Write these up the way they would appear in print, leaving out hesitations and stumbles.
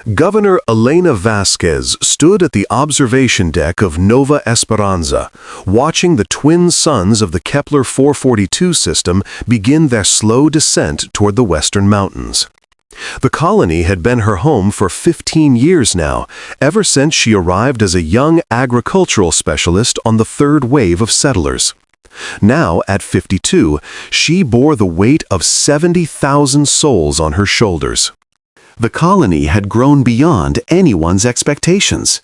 Governor Elena Vasquez stood at the observation deck of Nova Esperanza, watching the twin suns of the Kepler 442 system begin their slow descent toward the western mountains. The colony had been her home for 15 years now, ever since she arrived as a young agricultural specialist on the third wave of settlers. Now, at 52, she bore the weight of 70,000 souls on her shoulders. The colony had grown beyond anyone's expectations.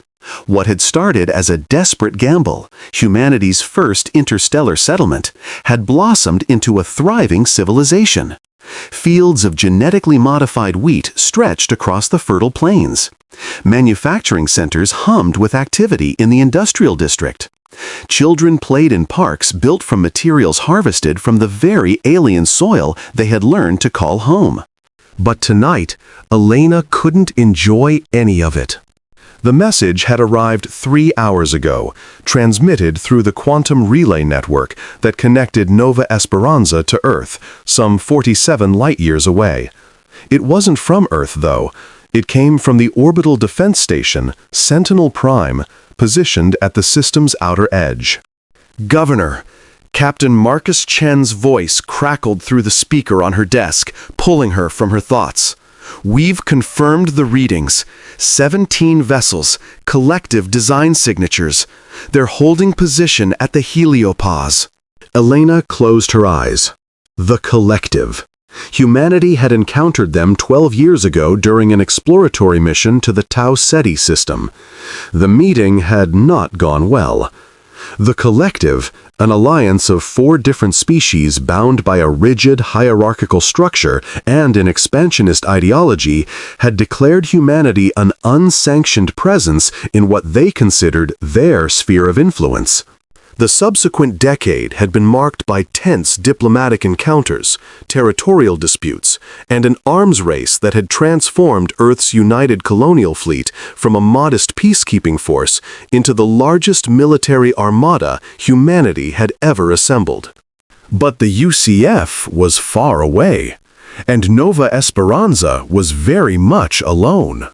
What had started as a desperate gamble, humanity's first interstellar settlement, had blossomed into a thriving civilization. Fields of genetically modified wheat stretched across the fertile plains. Manufacturing centers hummed with activity in the industrial district. Children played in parks built from materials harvested from the very alien soil they had learned to call home. But tonight, Elena couldn't enjoy any of it. The message had arrived 3 hours ago, transmitted through the quantum relay network that connected Nova Esperanza to Earth, some 47 light-years away. It wasn't from Earth, though. It came from the orbital defense station, Sentinel Prime, positioned at the system's outer edge. "Governor!" Captain Marcus Chen's voice crackled through the speaker on her desk, pulling her from her thoughts. "We've confirmed the readings. 17 vessels, collective design signatures. They're holding position at the heliopause." Elena closed her eyes. The collective. Humanity had encountered them 12 years ago during an exploratory mission to the Tau Ceti system. The meeting had not gone well. The collective, an alliance of 4 different species bound by a rigid hierarchical structure and an expansionist ideology, had declared humanity an unsanctioned presence in what they considered their sphere of influence. The subsequent decade had been marked by tense diplomatic encounters, territorial disputes, and an arms race that had transformed Earth's united colonial fleet from a modest peacekeeping force into the largest military armada humanity had ever assembled. But the UCF was far away, and Nova Esperanza was very much alone.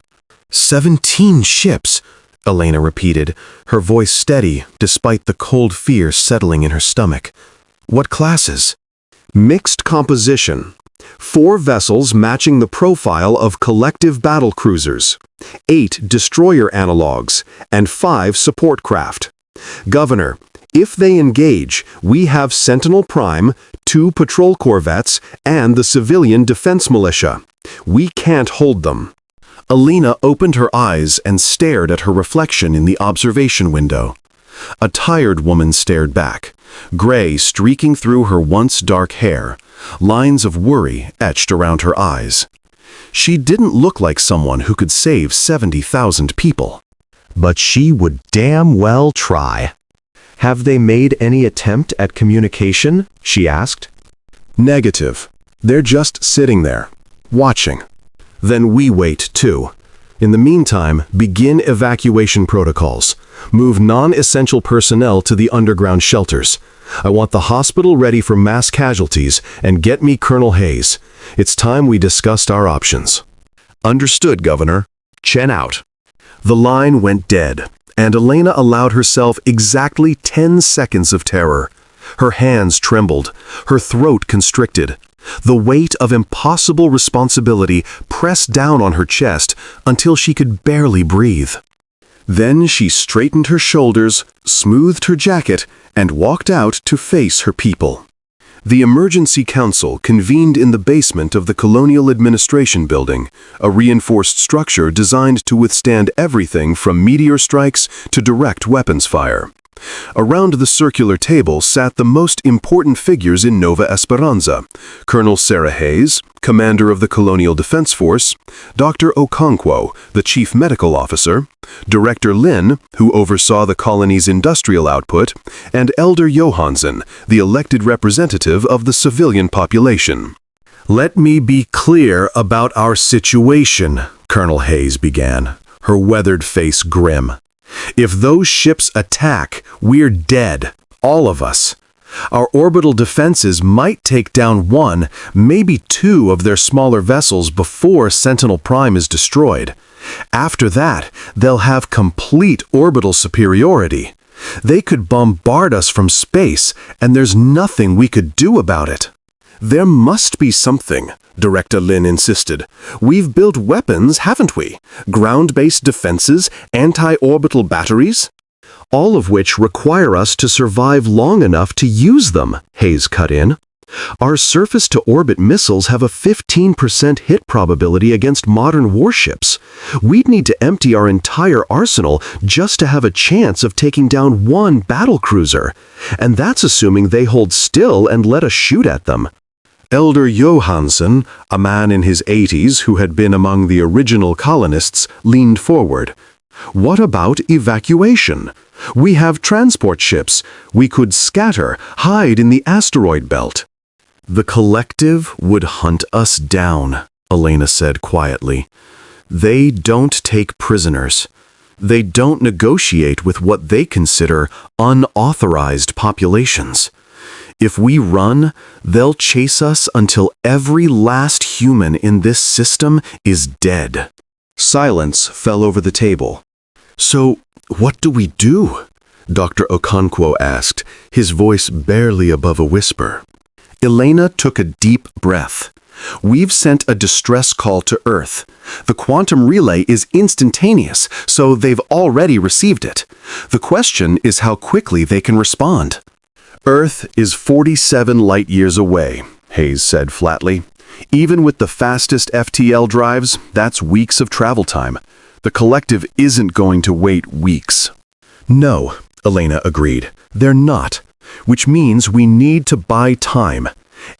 17 ships, Elena repeated, her voice steady despite the cold fear settling in her stomach. "What classes?" "Mixed composition. 4 vessels matching the profile of collective battle cruisers, 8 destroyer analogs, and 5 support craft. Governor, if they engage, we have Sentinel Prime, 2 patrol corvettes, and the civilian defense militia. We can't hold them." Elena opened her eyes and stared at her reflection in the observation window. A tired woman stared back, gray streaking through her once dark hair, lines of worry etched around her eyes. She didn't look like someone who could save 70,000 people. But she would damn well try. "Have they made any attempt at communication?" she asked. "Negative. They're just sitting there, watching. Then we wait, too. In the meantime, begin evacuation protocols. Move non-essential personnel to the underground shelters. I want the hospital ready for mass casualties, and get me Colonel Hayes. It's time we discussed our options." "Understood, Governor. Chen out." The line went dead, and Elena allowed herself exactly 10 seconds of terror. Her hands trembled, her throat constricted. The weight of impossible responsibility pressed down on her chest until she could barely breathe. Then she straightened her shoulders, smoothed her jacket, and walked out to face her people. The Emergency Council convened in the basement of the Colonial Administration Building, a reinforced structure designed to withstand everything from meteor strikes to direct weapons fire. Around the circular table sat the most important figures in Nova Esperanza: Colonel Sarah Hayes, commander of the Colonial Defense Force; Dr. Okonkwo, the chief medical officer; Director Lin, who oversaw the colony's industrial output; and Elder Johansson, the elected representative of the civilian population. "Let me be clear about our situation," Colonel Hayes began, her weathered face grim. "If those ships attack, we're dead, all of us. Our orbital defenses might take down 1, maybe 2 of their smaller vessels before Sentinel Prime is destroyed. After that, they'll have complete orbital superiority. They could bombard us from space, and there's nothing we could do about it." "There must be something," Director Lin insisted. "We've built weapons, haven't we? Ground-based defenses, anti-orbital batteries?" "All of which require us to survive long enough to use them," Hayes cut in. "Our surface-to-orbit missiles have a 15% hit probability against modern warships. We'd need to empty our entire arsenal just to have a chance of taking down one battlecruiser. And that's assuming they hold still and let us shoot at them." Elder Johansson, a man in his 80s who had been among the original colonists, leaned forward. "What about evacuation? We have transport ships. We could scatter, hide in the asteroid belt." "The collective would hunt us down," Elena said quietly. "They don't take prisoners. They don't negotiate with what they consider unauthorized populations. If we run, they'll chase us until every last human in this system is dead." Silence fell over the table. "So, what do we do?" Dr. Okonkwo asked, his voice barely above a whisper. Elena took a deep breath. "We've sent a distress call to Earth. The quantum relay is instantaneous, so they've already received it. The question is how quickly they can respond." "Earth is 47 light-years away," Hayes said flatly. "Even with the fastest FTL drives, that's weeks of travel time. The collective isn't going to wait weeks." "No," Elena agreed. "They're not. Which means we need to buy time.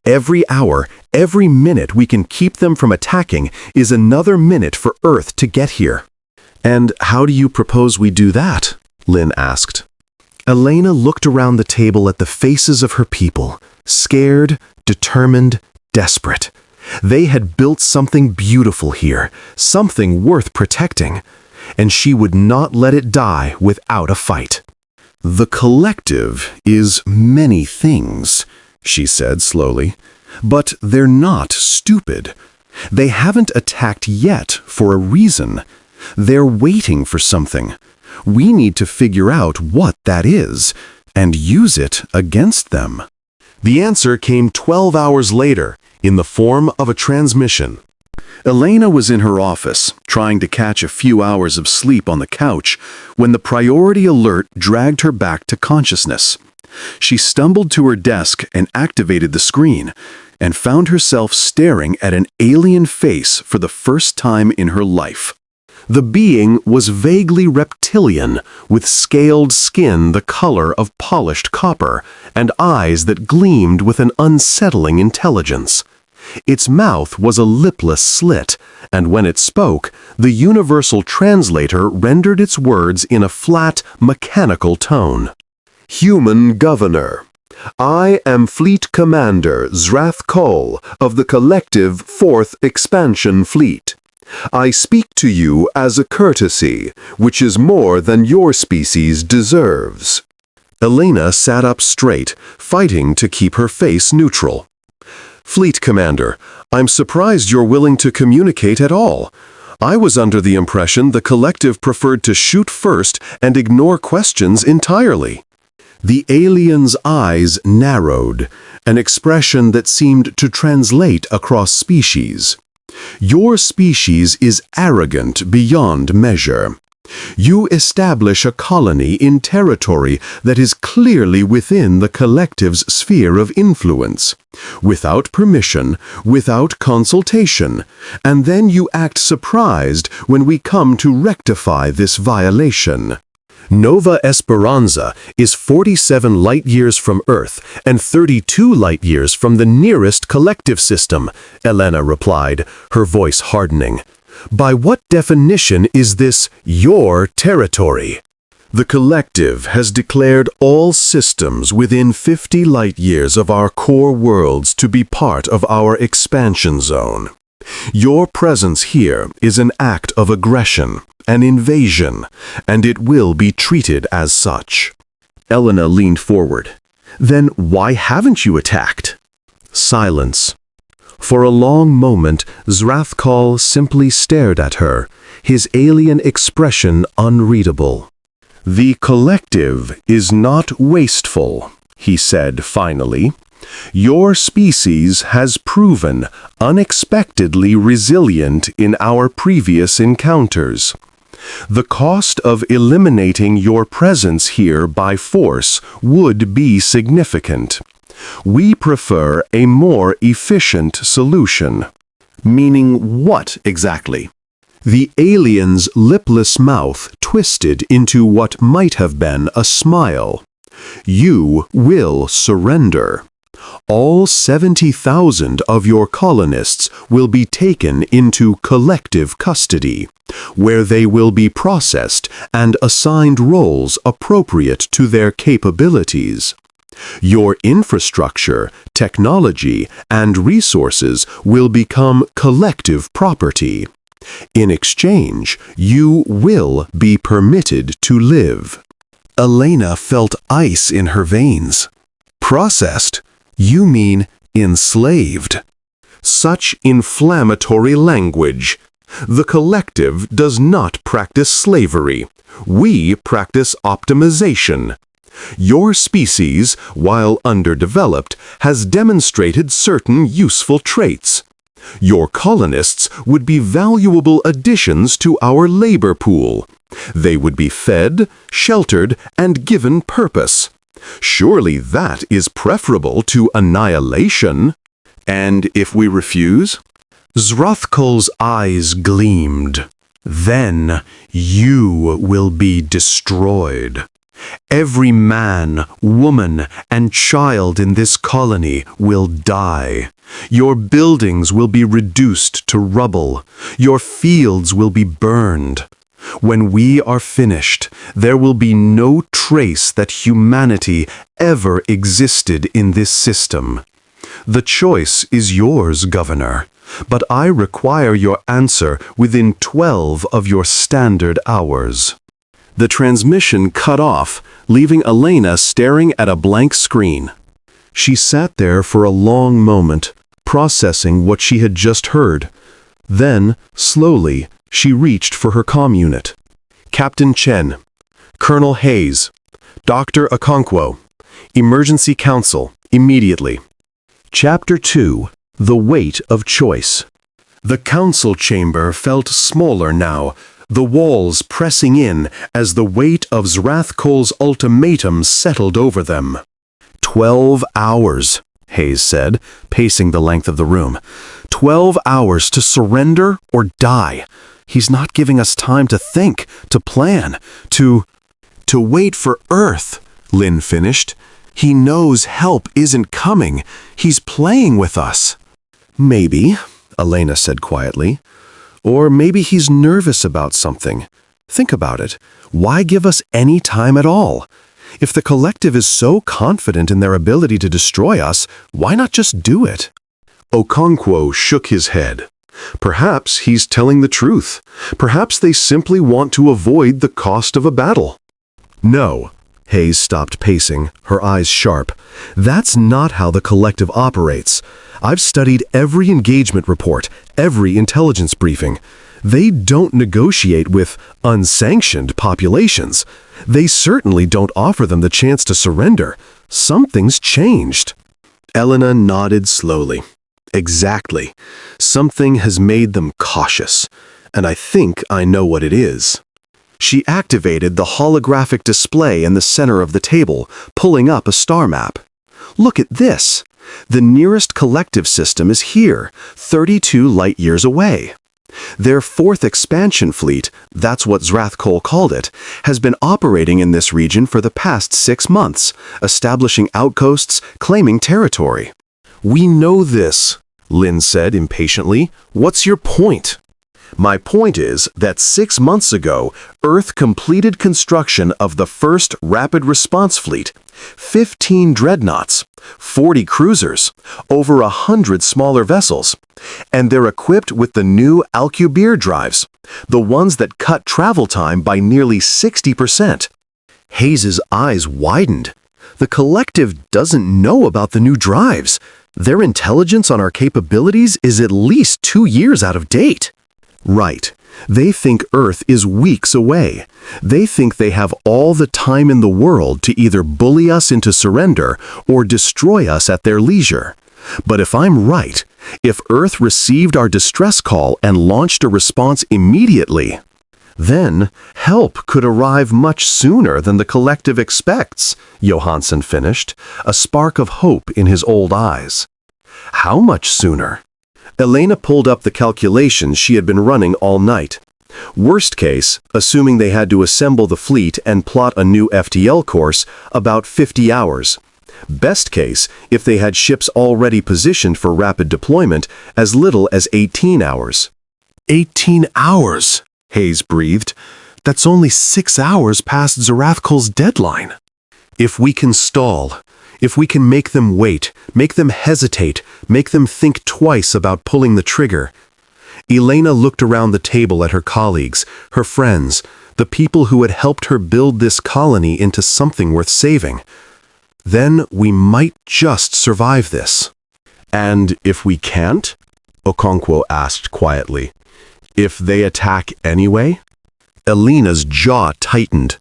Every hour, every minute we can keep them from attacking is another minute for Earth to get here." "And how do you propose we do that?" Lin asked. Elena looked around the table at the faces of her people, scared, determined, desperate. They had built something beautiful here, something worth protecting, and she would not let it die without a fight. "The collective is many things," she said slowly, "but they're not stupid. They haven't attacked yet for a reason. They're waiting for something. We need to figure out what that is, and use it against them." The answer came 12 hours later, in the form of a transmission. Elena was in her office, trying to catch a few hours of sleep on the couch, when the priority alert dragged her back to consciousness. She stumbled to her desk and activated the screen, and found herself staring at an alien face for the first time in her life. The being was vaguely reptilian, with scaled skin the color of polished copper, and eyes that gleamed with an unsettling intelligence. Its mouth was a lipless slit, and when it spoke, the universal translator rendered its words in a flat, mechanical tone. "Human Governor, I am Fleet Commander Zrath Kol of the Collective 4th Expansion Fleet. I speak to you as a courtesy, which is more than your species deserves." Elena sat up straight, fighting to keep her face neutral. "Fleet Commander, I'm surprised you're willing to communicate at all. I was under the impression the Collective preferred to shoot first and ignore questions entirely." The alien's eyes narrowed, an expression that seemed to translate across species. "Your species is arrogant beyond measure. You establish a colony in territory that is clearly within the Collective's sphere of influence, without permission, without consultation, and then you act surprised when we come to rectify this violation. Nova Esperanza is 47 light-years from Earth and 32 light-years from the nearest collective system," Elena replied, her voice hardening. "By what definition is this your territory?" "The collective has declared all systems within 50 light-years of our core worlds to be part of our expansion zone. Your presence here is an act of aggression, an invasion, and it will be treated as such." Elena leaned forward. "Then why haven't you attacked?" Silence. For a long moment, Zrathkal simply stared at her, his alien expression unreadable. "The collective is not wasteful," he said finally. "Your species has proven unexpectedly resilient in our previous encounters. The cost of eliminating your presence here by force would be significant. We prefer a more efficient solution." "Meaning what exactly?" The alien's lipless mouth twisted into what might have been a smile. "You will surrender. All 70,000 of your colonists will be taken into collective custody, where they will be processed and assigned roles appropriate to their capabilities. Your infrastructure, technology, and resources will become collective property. In exchange, you will be permitted to live." Elena felt ice in her veins. "Processed? You mean enslaved?" Such inflammatory language. The collective does not practice slavery. We practice optimization. Your species, while underdeveloped, has demonstrated certain useful traits. Your colonists would be valuable additions to our labor pool. They would be fed, sheltered, and given purpose. Surely that is preferable to annihilation. And if we refuse? Zrathkal's eyes gleamed. Then you will be destroyed. Every man, woman, and child in this colony will die. Your buildings will be reduced to rubble. Your fields will be burned. When we are finished, there will be no trace that humanity ever existed in this system. The choice is yours, Governor, but I require your answer within 12 of your standard hours." The transmission cut off, leaving Elena staring at a blank screen. She sat there for a long moment, processing what she had just heard. Then, slowly, she reached for her comm unit. "Captain Chen, Colonel Hayes, Dr. Okonkwo, Emergency Council, immediately." Chapter 2: The Weight of Choice. The council chamber felt smaller now, the walls pressing in as the weight of Zrathkal's ultimatum settled over them. 12 hours, Hayes said, pacing the length of the room. 12 hours to surrender or die. He's not giving us time to think, to plan, to wait for Earth, Lynn finished. He knows help isn't coming. He's playing with us. Maybe, Elena said quietly. Or maybe he's nervous about something. Think about it. Why give us any time at all? If the collective is so confident in their ability to destroy us, why not just do it? Okonkwo shook his head. Perhaps he's telling the truth. Perhaps they simply want to avoid the cost of a battle. No. Hayes stopped pacing, her eyes sharp. That's not how the collective operates. I've studied every engagement report, every intelligence briefing. They don't negotiate with unsanctioned populations. They certainly don't offer them the chance to surrender. Something's changed. Elena nodded slowly. Exactly. Something has made them cautious, and I think I know what it is. She activated the holographic display in the center of the table, pulling up a star map. Look at this. The nearest collective system is here, 32 light-years away. Their fourth expansion fleet, that's what Zrathkal called it, has been operating in this region for the past 6 months, establishing outposts, claiming territory. We know this, Lynn said impatiently. What's your point? My point is that 6 months ago, Earth completed construction of the first rapid response fleet, 15 dreadnoughts, 40 cruisers, over 100 smaller vessels, and they're equipped with the new Alcubierre drives, the ones that cut travel time by nearly 60%. Hayes's eyes widened. The collective doesn't know about the new drives. Their intelligence on our capabilities is at least 2 years out of date. Right. They think Earth is weeks away. They think they have all the time in the world to either bully us into surrender or destroy us at their leisure. But if I'm right, if Earth received our distress call and launched a response immediately, then help could arrive much sooner than the collective expects, Johansson finished, a spark of hope in his old eyes. How much sooner? Elena pulled up the calculations she had been running all night. Worst case, assuming they had to assemble the fleet and plot a new FTL course, about 50 hours. Best case, if they had ships already positioned for rapid deployment, as little as 18 hours. 18 hours, Hayes breathed. That's only 6 hours past Zarathkol's deadline. If we can stall, if we can make them wait, make them hesitate, make them think twice about pulling the trigger. Elena looked around the table at her colleagues, her friends, the people who had helped her build this colony into something worth saving. Then we might just survive this. And if we can't? Okonkwo asked quietly. If they attack anyway? Elena's jaw tightened.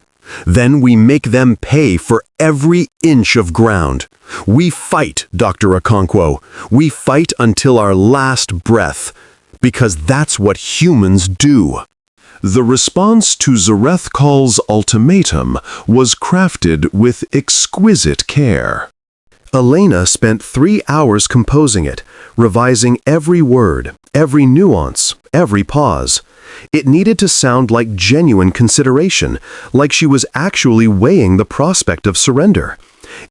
Then we make them pay for every inch of ground. We fight, Dr. Okonkwo. We fight until our last breath, because that's what humans do. The response to Zarathkol's ultimatum was crafted with exquisite care. Elena spent 3 hours composing it, revising every word, every nuance, every pause. It needed to sound like genuine consideration, like she was actually weighing the prospect of surrender.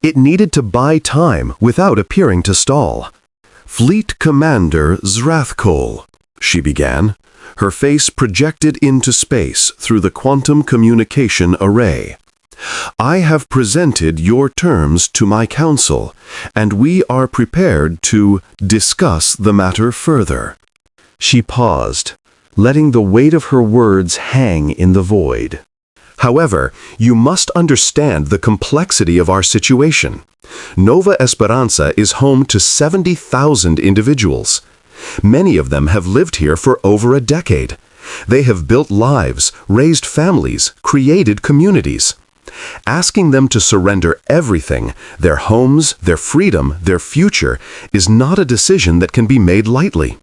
It needed to buy time without appearing to stall. "Fleet Commander Zarathkol," she began, her face projected into space through the quantum communication array. "I have presented your terms to my council, and we are prepared to discuss the matter further." She paused, letting the weight of her words hang in the void. "However, you must understand the complexity of our situation. Nova Esperanza is home to 70,000 individuals. Many of them have lived here for over a decade. They have built lives, raised families, created communities. Asking them to surrender everything, their homes, their freedom, their future, is not a decision that can be made lightly."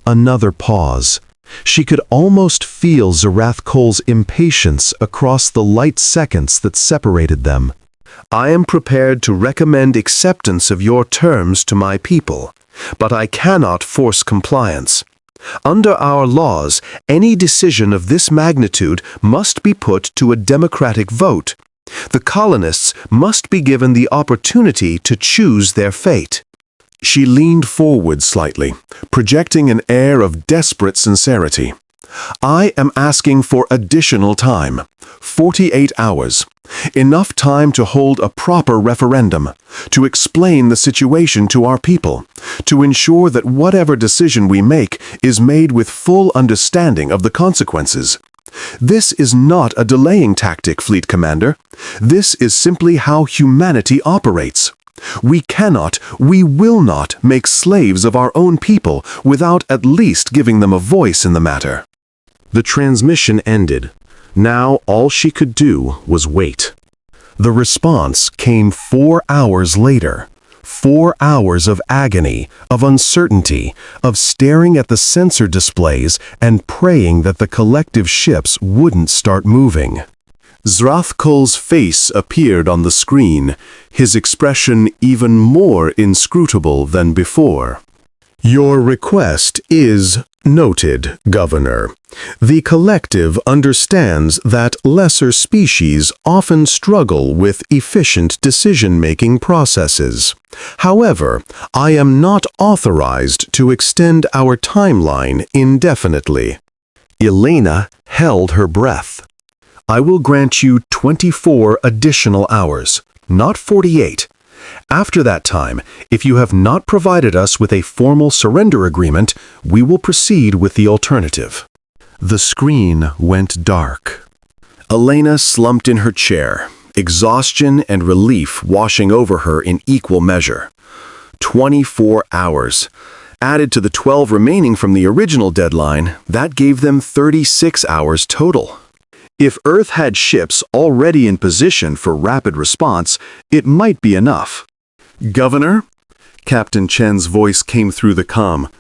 Another pause. She could almost feel Zarathkol's impatience across the light seconds that separated them. "I am prepared to recommend acceptance of your terms to my people, but I cannot force compliance. Under our laws, any decision of this magnitude must be put to a democratic vote. The colonists must be given the opportunity to choose their fate." She leaned forward slightly, projecting an air of desperate sincerity. "I am asking for additional time, 48 hours. Enough time to hold a proper referendum, to explain the situation to our people, to ensure that whatever decision we make is made with full understanding of the consequences. This is not a delaying tactic, Fleet Commander. This is simply how humanity operates. We cannot, we will not make slaves of our own people without at least giving them a voice in the matter." The transmission ended. Now all she could do was wait. The response came 4 hours later. 4 hours of agony, of uncertainty, of staring at the sensor displays and praying that the collective ships wouldn't start moving. Zarathkol's face appeared on the screen, his expression even more inscrutable than before. "Your request is noted, Governor. The collective understands that lesser species often struggle with efficient decision-making processes. However, I am not authorized to extend our timeline indefinitely." Elena held her breath. "I will grant you 24 additional hours, not 48. After that time, if you have not provided us with a formal surrender agreement, we will proceed with the alternative." The screen went dark. Elena slumped in her chair, exhaustion and relief washing over her in equal measure. 24 hours. Added to the 12 remaining from the original deadline, that gave them 36 hours total. If Earth had ships already in position for rapid response, it might be enough. "Governor?" Captain Chen's voice came through the comm.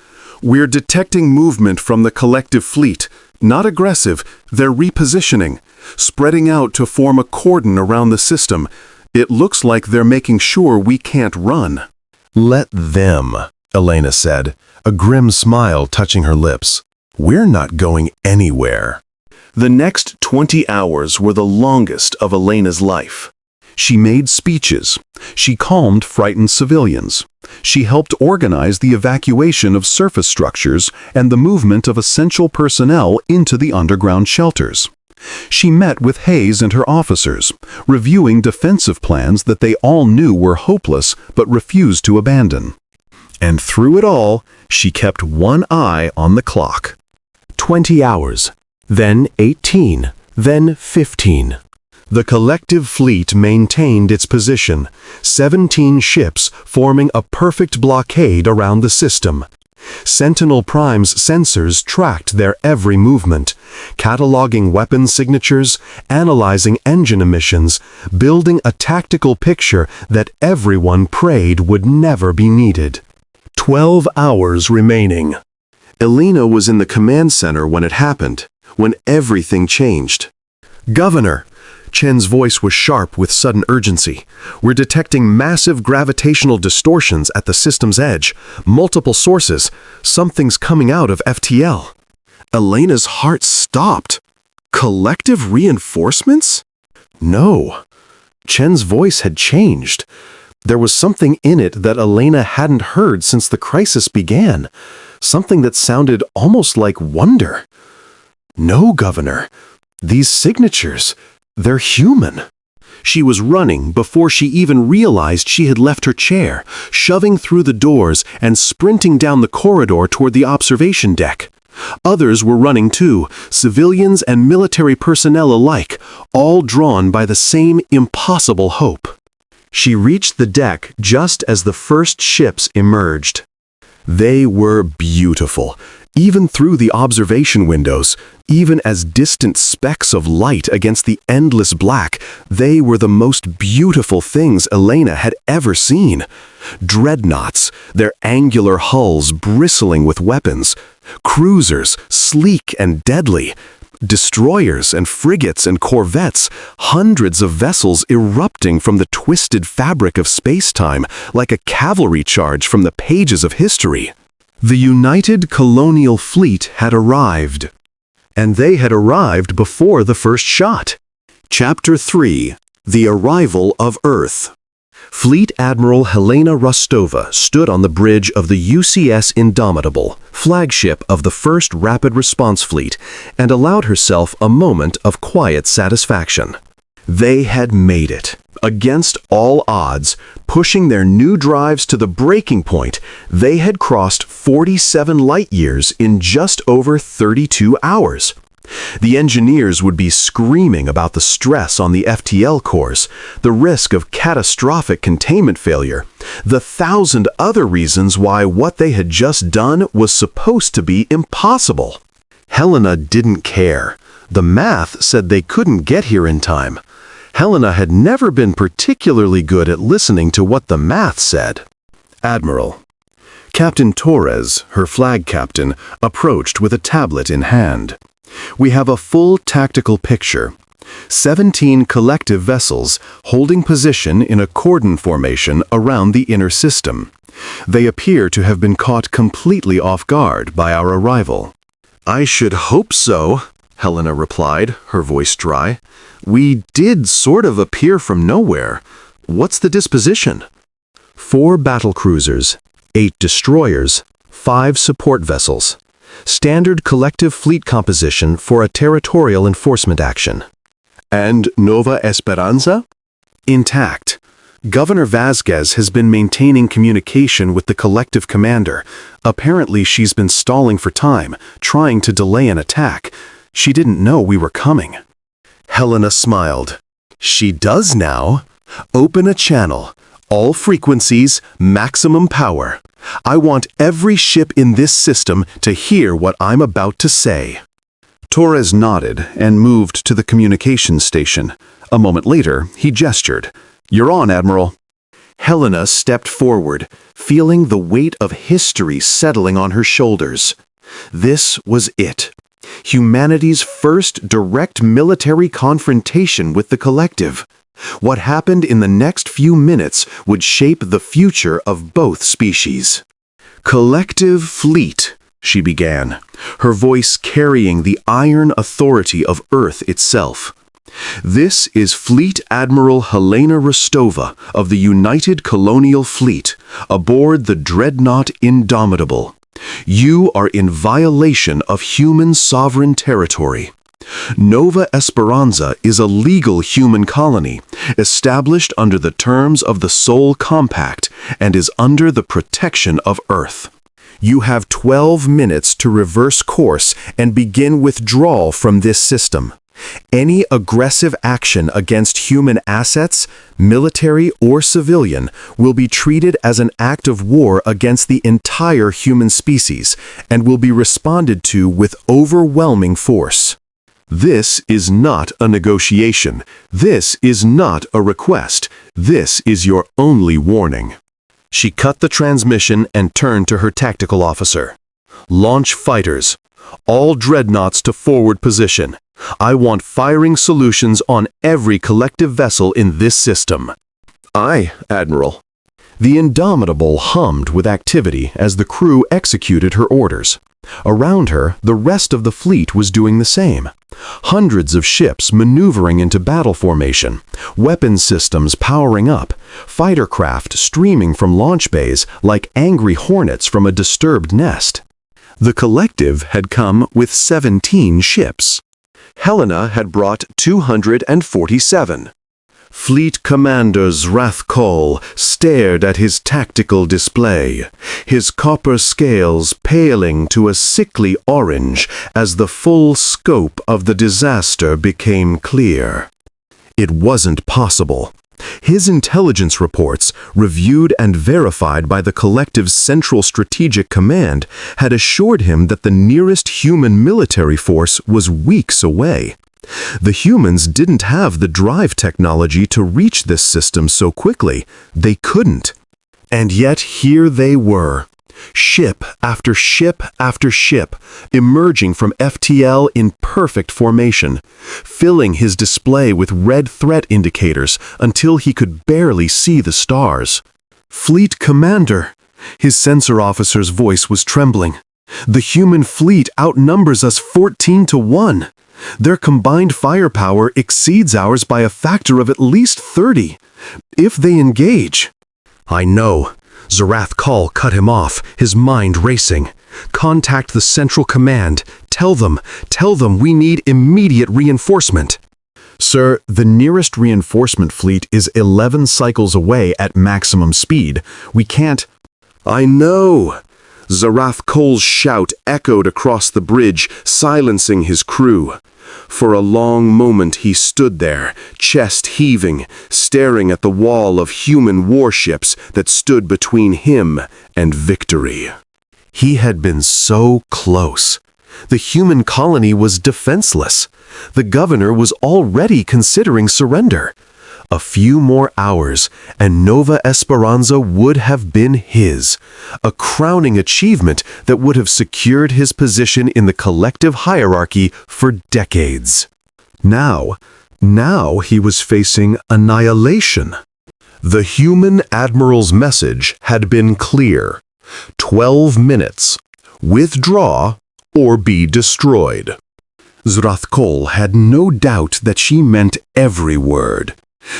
"We're detecting movement from the collective fleet. Not aggressive, they're repositioning, spreading out to form a cordon around the system. It looks like they're making sure we can't run." "Let them," Elena said, a grim smile touching her lips. "We're not going anywhere." The next 20 hours were the longest of Elena's life. She made speeches. She calmed frightened civilians. She helped organize the evacuation of surface structures and the movement of essential personnel into the underground shelters. She met with Hayes and her officers, reviewing defensive plans that they all knew were hopeless but refused to abandon. And through it all, she kept one eye on the clock. 20 hours, then 18, then 15. The collective fleet maintained its position, 17 ships forming a perfect blockade around the system. Sentinel Prime's sensors tracked their every movement, cataloging weapon signatures, analyzing engine emissions, building a tactical picture that everyone prayed would never be needed. 12 hours remaining. Elena was in the command center when it happened, when everything changed. "Governor!" Chen's voice was sharp with sudden urgency. "We're detecting massive gravitational distortions at the system's edge. Multiple sources. Something's coming out of FTL." Elena's heart stopped. Collective reinforcements? No. Chen's voice had changed. There was something in it that Elena hadn't heard since the crisis began. Something that sounded almost like wonder. "No, Governor. These signatures, they're human." She was running before she even realized she had left her chair, shoving through the doors and sprinting down the corridor toward the observation deck. Others were running too, civilians and military personnel alike, all drawn by the same impossible hope. She reached the deck just as the first ships emerged. They were beautiful, even through the observation windows, even as distant specks of light against the endless black. They were the most beautiful things Elena had ever seen. Dreadnoughts, their angular hulls bristling with weapons. Cruisers, sleek and deadly. Destroyers and frigates and corvettes, hundreds of vessels erupting from the twisted fabric of space-time like a cavalry charge from the pages of history. The United Colonial Fleet had arrived. And they had arrived before the first shot. Chapter 3: The Arrival of Earth. Fleet Admiral Helena Rostova stood on the bridge of the UCS Indomitable, flagship of the first Rapid Response Fleet, and allowed herself a moment of quiet satisfaction. They had made it. Against all odds, pushing their new drives to the breaking point, they had crossed 47 light-years in just over 32 hours. The engineers would be screaming about the stress on the FTL cores, the risk of catastrophic containment failure, the 1,000 other reasons why what they had just done was supposed to be impossible. Helena didn't care. The math said they couldn't get here in time. Helena had never been particularly good at listening to what the math said. "Admiral." Captain Torres, her flag captain, approached with a tablet in hand. "We have a full tactical picture. 17 collective vessels holding position in a cordon formation around the inner system. They appear to have been caught completely off guard by our arrival." "I should hope so," Helena replied, her voice dry. "We did sort of appear from nowhere. What's the disposition?" 4 battlecruisers, 8 destroyers, 5 support vessels. Standard collective fleet composition for a territorial enforcement action. "And Nova Esperanza?" "Intact. Governor Vasquez has been maintaining communication with the collective commander. Apparently she's been stalling for time, trying to delay an attack. She didn't know we were coming." Helena smiled. "She does now. Open a channel. All frequencies, maximum power. I want every ship in this system to hear what I'm about to say." Torres nodded and moved to the communications station. A moment later, he gestured. "You're on, Admiral." Helena stepped forward, feeling the weight of history settling on her shoulders. This was it. Humanity's first direct military confrontation with the collective. What happened in the next few minutes would shape the future of both species. "Collective fleet," she began, her voice carrying the iron authority of Earth itself. "This is Fleet Admiral Helena Rostova of the United Colonial Fleet, aboard the dreadnought Indomitable. You are in violation of human sovereign territory. Nova Esperanza is a legal human colony, established under the terms of the Sol Compact, and is under the protection of Earth. You have 12 minutes to reverse course and begin withdrawal from this system. Any aggressive action against human assets, military or civilian, will be treated as an act of war against the entire human species and will be responded to with overwhelming force. This is not a negotiation. This is not a request. This is your only warning." She cut the transmission and turned to her tactical officer. "Launch fighters. All dreadnoughts to forward position. I want firing solutions on every collective vessel in this system." "Aye, Admiral." The Indomitable hummed with activity as the crew executed her orders. Around her, the rest of the fleet was doing the same. Hundreds of ships maneuvering into battle formation, weapon systems powering up, fighter craft streaming from launch bays like angry hornets from a disturbed nest. The collective had come with 17 ships. Helena had brought 247. Fleet Commander Zrathkol stared at his tactical display, his copper scales paling to a sickly orange as the full scope of the disaster became clear. It wasn't possible. His intelligence reports, reviewed and verified by the collective's Central Strategic Command, had assured him that the nearest human military force was weeks away. The humans didn't have the drive technology to reach this system so quickly. They couldn't. And yet here they were. Ship after ship after ship, emerging from FTL in perfect formation, filling his display with red threat indicators until he could barely see the stars. "Fleet Commander," his sensor officer's voice was trembling. "The human fleet outnumbers us 14 to 1. Their combined firepower exceeds ours by a factor of at least 30. If they engage—" "I know." Zarathkal cut him off, his mind racing. "Contact the Central Command. Tell them we need immediate reinforcement." "Sir, the nearest reinforcement fleet is 11 cycles away at maximum speed. We can't—" "I know." Zarathkol's shout echoed across the bridge, silencing his crew. For a long moment he stood there, chest heaving, staring at the wall of human warships that stood between him and victory. He had been so close. The human colony was defenseless. The governor was already considering surrender. A few more hours, and Nova Esperanza would have been his, a crowning achievement that would have secured his position in the collective hierarchy for decades. Now he was facing annihilation. The human admiral's message had been clear. 12 minutes. Withdraw or be destroyed. Zrathkol had no doubt that she meant every word.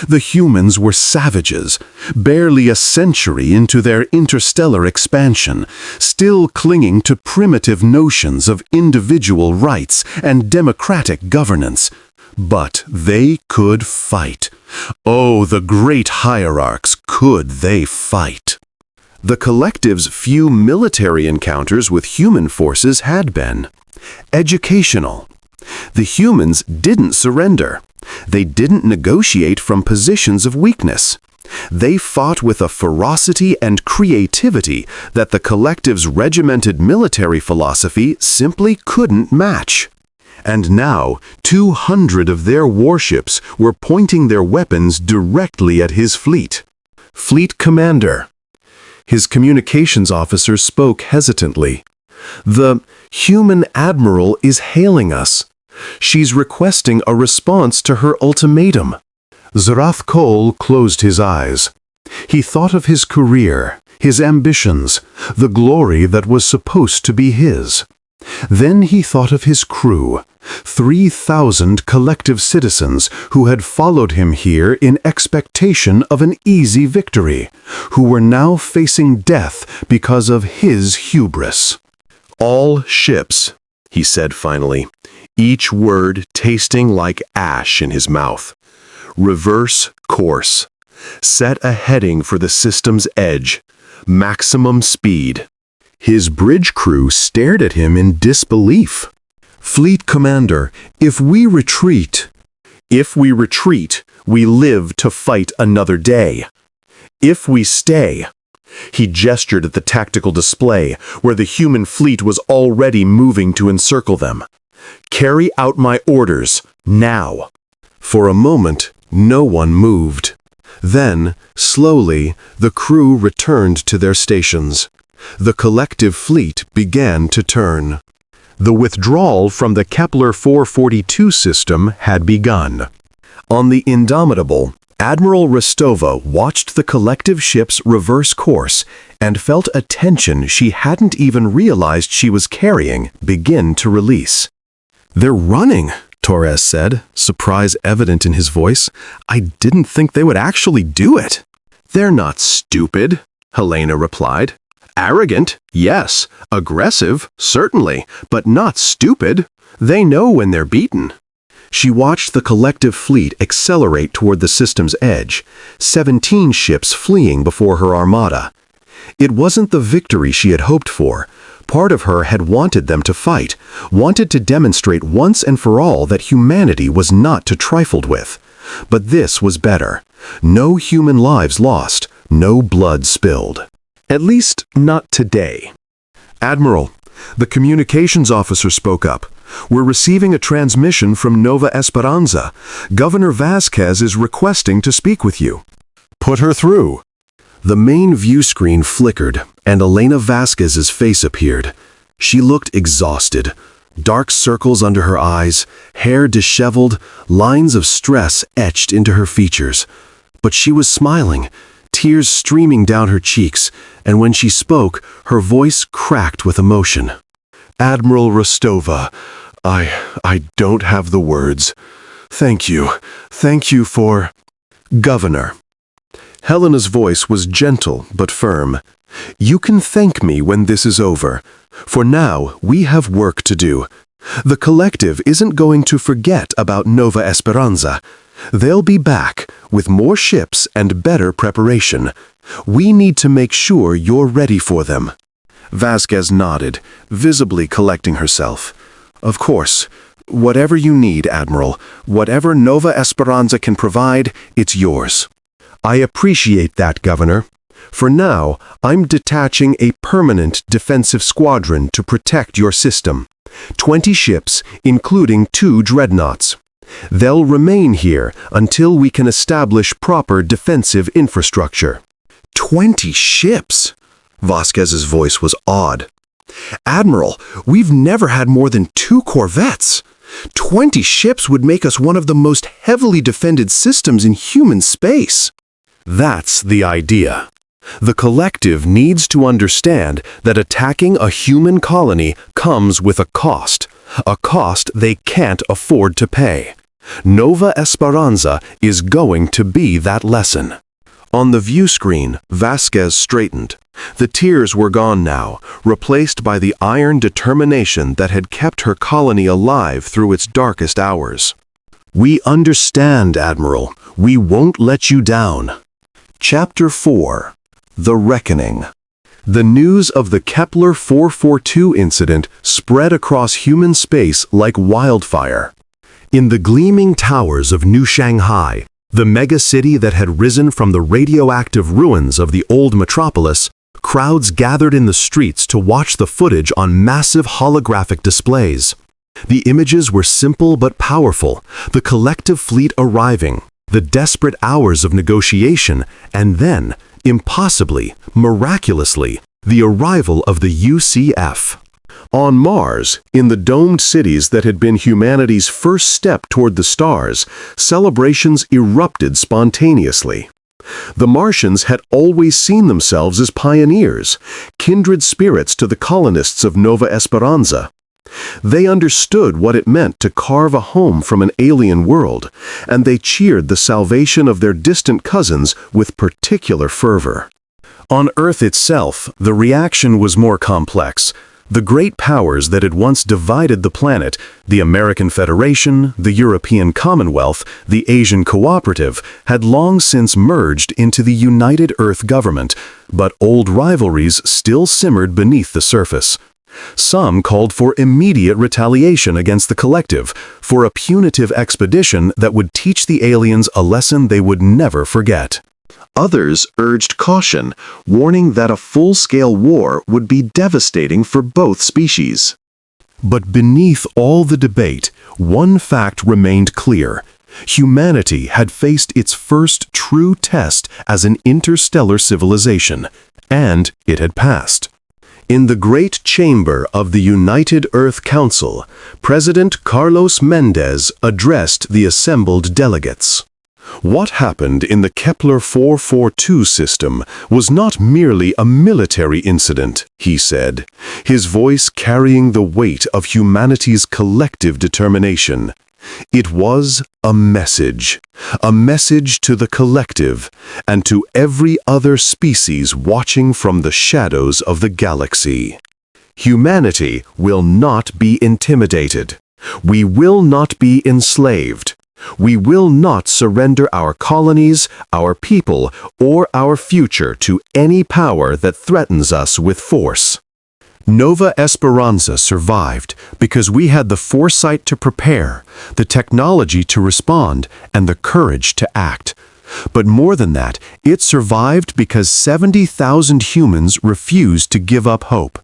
The humans were savages, barely a century into their interstellar expansion, still clinging to primitive notions of individual rights and democratic governance. But they could fight. Oh, the great hierarchs, could they fight! The collective's few military encounters with human forces had been educational. The humans didn't surrender. They didn't negotiate from positions of weakness. They fought with a ferocity and creativity that the collective's regimented military philosophy simply couldn't match. And now, 200 of their warships were pointing their weapons directly at his fleet. "Fleet Commander." His communications officer spoke hesitantly. "The human admiral is hailing us. She's requesting a response to her ultimatum." Zarath Kol closed his eyes. He thought of his career, his ambitions, the glory that was supposed to be his. Then he thought of his crew, 3,000 collective citizens who had followed him here in expectation of an easy victory, who were now facing death because of his hubris. "All ships," he said finally, each word tasting like ash in his mouth. "Reverse course. Set a heading for the system's edge. Maximum speed." His bridge crew stared at him in disbelief. "Fleet Commander, if we retreat..." "If we retreat, we live to fight another day. If we stay..." He gestured at the tactical display, where the human fleet was already moving to encircle them. "Carry out my orders, now." For a moment, no one moved. Then, slowly, the crew returned to their stations. The collective fleet began to turn. The withdrawal from the Kepler 442 system had begun. On the Indomitable, Admiral Rostova watched the collective ship's reverse course and felt a tension she hadn't even realized she was carrying begin to release. "They're running," Torres said, surprise evident in his voice. "I didn't think they would actually do it." "They're not stupid," Helena replied. "Arrogant, yes. Aggressive, certainly, but not stupid. They know when they're beaten." She watched the collective fleet accelerate toward the system's edge, 17 ships fleeing before her armada. It wasn't the victory she had hoped for. Part of her had wanted them to fight, wanted to demonstrate once and for all that humanity was not to trifle with. But this was better. No human lives lost, no blood spilled. At least, not today. "Admiral," the communications officer spoke up. "We're receiving a transmission from Nova Esperanza. Governor Vasquez is requesting to speak with you." "Put her through." The main view screen flickered, and Elena Vasquez's face appeared. She looked exhausted. Dark circles under her eyes, hair disheveled, lines of stress etched into her features. But she was smiling, tears streaming down her cheeks, and when she spoke, her voice cracked with emotion. "Admiral Rostova, I don't have the words. Thank you. Thank you for..." "Governor." Helena's voice was gentle but firm. "You can thank me when this is over. For now, we have work to do. The collective isn't going to forget about Nova Esperanza. They'll be back, with more ships and better preparation. We need to make sure you're ready for them." Vasquez nodded, visibly collecting herself. "Of course. Whatever you need, Admiral, whatever Nova Esperanza can provide, it's yours." "I appreciate that, Governor. For now, I'm detaching a permanent defensive squadron to protect your system. 20 ships, including 2 dreadnoughts. They'll remain here until we can establish proper defensive infrastructure." 20 ships? Vasquez's voice was awed. "Admiral, we've never had more than 2 corvettes. 20 ships would make us one of the most heavily defended systems in human space." "That's the idea. The collective needs to understand that attacking a human colony comes with a cost they can't afford to pay. Nova Esperanza is going to be that lesson." On the view screen, Vasquez straightened. The tears were gone now, replaced by the iron determination that had kept her colony alive through its darkest hours. "We understand, Admiral. We won't let you down." Chapter 4. The Reckoning. The news of the Kepler 442 incident spread across human space like wildfire. In the gleaming towers of New Shanghai, The megacity that had risen from the radioactive ruins of the old metropolis, crowds gathered in the streets to watch the footage on massive holographic displays. The images were simple but powerful, the collective fleet arriving, the desperate hours of negotiation, and then, impossibly, miraculously, the arrival of the UCF. On Mars, in the domed cities that had been humanity's first step toward the stars, celebrations erupted spontaneously. The Martians had always seen themselves as pioneers, kindred spirits to the colonists of Nova Esperanza. They understood what it meant to carve a home from an alien world, and they cheered the salvation of their distant cousins with particular fervor. On Earth itself, the reaction was more complex. The great powers that had once divided the planet, the American Federation, the European Commonwealth, the Asian Cooperative, had long since merged into the United Earth government, but old rivalries still simmered beneath the surface. Some called for immediate retaliation against the collective, for a punitive expedition that would teach the aliens a lesson they would never forget. Others urged caution, warning that a full-scale war would be devastating for both species. But beneath all the debate, one fact remained clear. Humanity had faced its first true test as an interstellar civilization, and it had passed. In the Great Chamber of the United Earth Council, President Carlos Mendez addressed the assembled delegates. What happened in the Kepler 442 system was not merely a military incident, he said, his voice carrying the weight of humanity's collective determination. It was a message to the collective, and to every other species watching from the shadows of the galaxy. Humanity will not be intimidated. We will not be enslaved. We will not surrender our colonies, our people, or our future to any power that threatens us with force. Nova Esperanza survived because we had the foresight to prepare, the technology to respond, and the courage to act. But more than that, it survived because 70,000 humans refused to give up hope.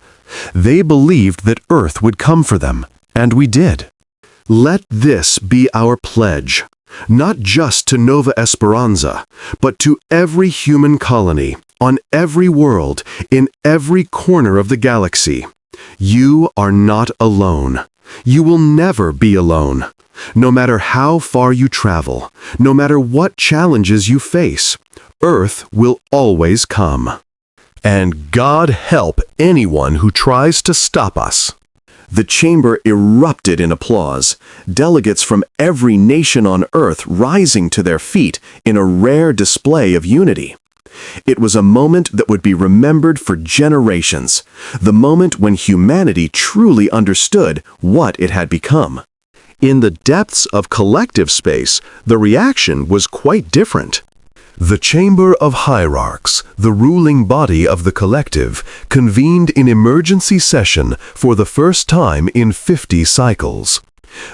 They believed that Earth would come for them, and we did. Let this be our pledge, not just to Nova Esperanza, but to every human colony, on every world, in every corner of the galaxy. You are not alone. You will never be alone. No matter how far you travel, no matter what challenges you face, Earth will always come. And God help anyone who tries to stop us. The chamber erupted in applause, delegates from every nation on Earth rising to their feet in a rare display of unity. It was a moment that would be remembered for generations, the moment when humanity truly understood what it had become. In the depths of collective space, the reaction was quite different. The Chamber of Hierarchs, the ruling body of the collective, convened in emergency session for the first time in 50 cycles.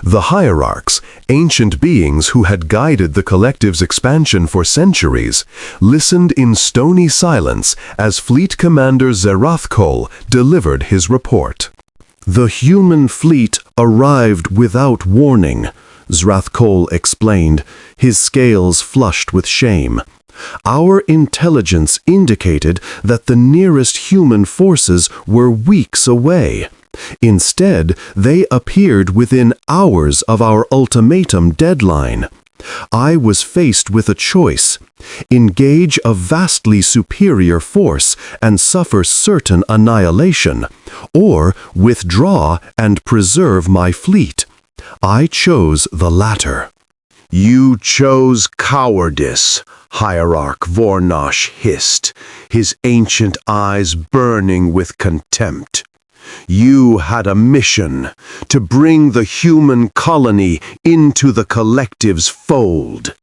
The Hierarchs, ancient beings who had guided the collective's expansion for centuries, listened in stony silence as Fleet Commander Zerathkol delivered his report. The human fleet arrived without warning, Zerathkol explained, his scales flushed with shame. Our intelligence indicated that the nearest human forces were weeks away. Instead, they appeared within hours of our ultimatum deadline. I was faced with a choice: engage a vastly superior force and suffer certain annihilation, or withdraw and preserve my fleet. I chose the latter. You chose cowardice, Hierarch Vornosh hissed, his ancient eyes burning with contempt. You had a mission, to bring the human colony into the collective's fold.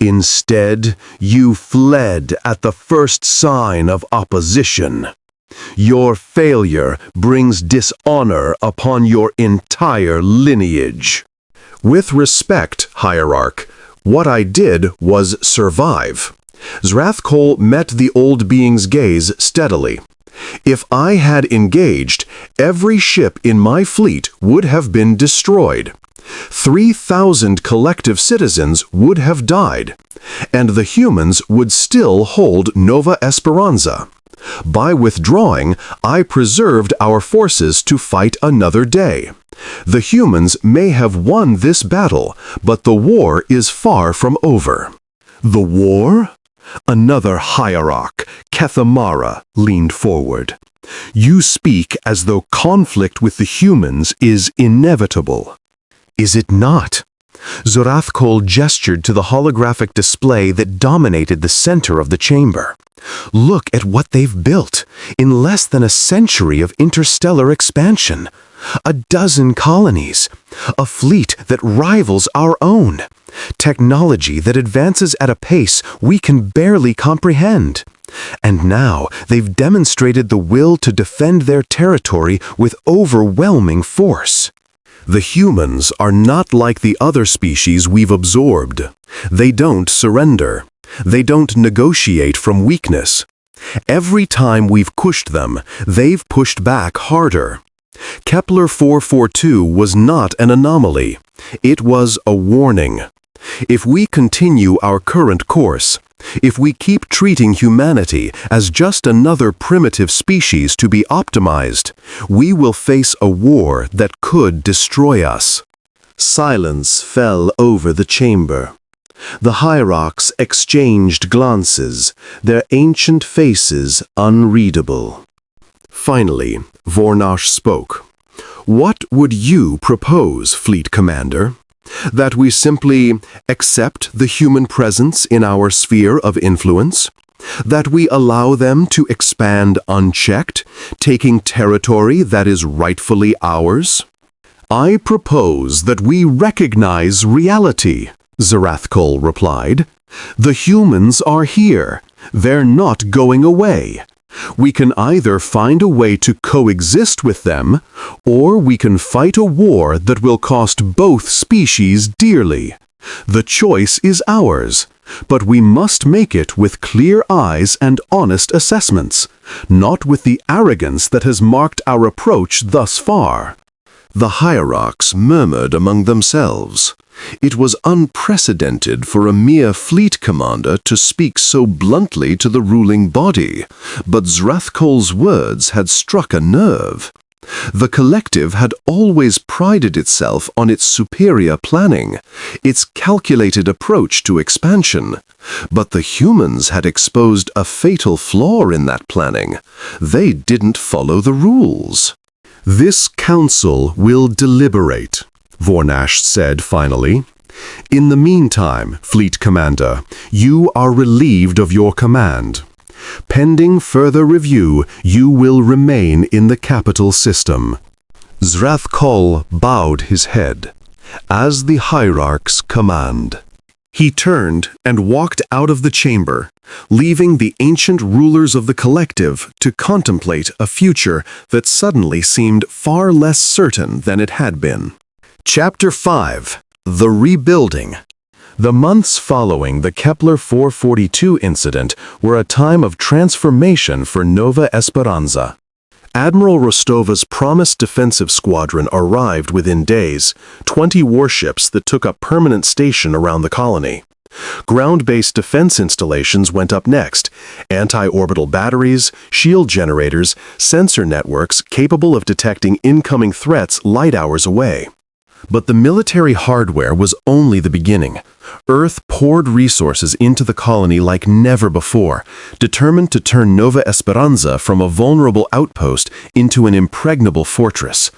Instead, you fled at the first sign of opposition. Your failure brings dishonor upon your entire lineage. With respect, Hierarch, What I did was survive. Zrathkol met the old being's gaze steadily. If I had engaged, every ship in my fleet would have been destroyed. 3,000 collective citizens would have died, and the humans would still hold Nova Esperanza. By withdrawing, I preserved our forces to fight another day. The humans may have won this battle, but the war is far from over. The war? Another hierarch, Kethamara, leaned forward. You speak as though conflict with the humans is inevitable. Is it not? Zrathkol gestured to the holographic display that dominated the center of the chamber. Look at what they've built in less than a century of interstellar expansion. 12 colonies, a fleet that rivals our own, technology that advances at a pace we can barely comprehend. And now they've demonstrated the will to defend their territory with overwhelming force. The humans are not like the other species we've absorbed. They don't surrender. They don't negotiate from weakness. Every time we've pushed them, they've pushed back harder. Kepler 442 was not an anomaly. It was a warning. If we continue our current course, if we keep treating humanity as just another primitive species to be optimized, we will face a war that could destroy us. Silence fell over the chamber. The hierarchs exchanged glances, their ancient faces unreadable. Finally, Vornash spoke. What would you propose, Fleet Commander? That we simply accept the human presence in our sphere of influence? That we allow them to expand unchecked, taking territory that is rightfully ours? I propose that we recognize reality, Zrathkol replied. The humans are here. They're not going away. We can either find a way to coexist with them, or we can fight a war that will cost both species dearly. The choice is ours, but we must make it with clear eyes and honest assessments, not with the arrogance that has marked our approach thus far. The hierarchs murmured among themselves. It was unprecedented for a mere fleet commander to speak so bluntly to the ruling body, but Zrathkol's words had struck a nerve. The collective had always prided itself on its superior planning, its calculated approach to expansion, but the humans had exposed a fatal flaw in that planning. They didn't follow the rules. This council will deliberate, Vornash said finally. In the meantime, Fleet Commander, you are relieved of your command. Pending further review, you will remain in the capital system. Zrathkol bowed his head. As the hierarchs command. He turned and walked out of the chamber, leaving the ancient rulers of the collective to contemplate a future that suddenly seemed far less certain than it had been. Chapter 5. The Rebuilding. The months following the Kepler 442 incident were a time of transformation for Nova Esperanza. Admiral Rostova's promised defensive squadron arrived within days, 20 warships that took up permanent station around the colony. Ground-based defense installations went up next, anti-orbital batteries, shield generators, sensor networks capable of detecting incoming threats light hours away. But the military hardware was only the beginning. Earth poured resources into the colony like never before, determined to turn Nova Esperanza from a vulnerable outpost into an impregnable fortress.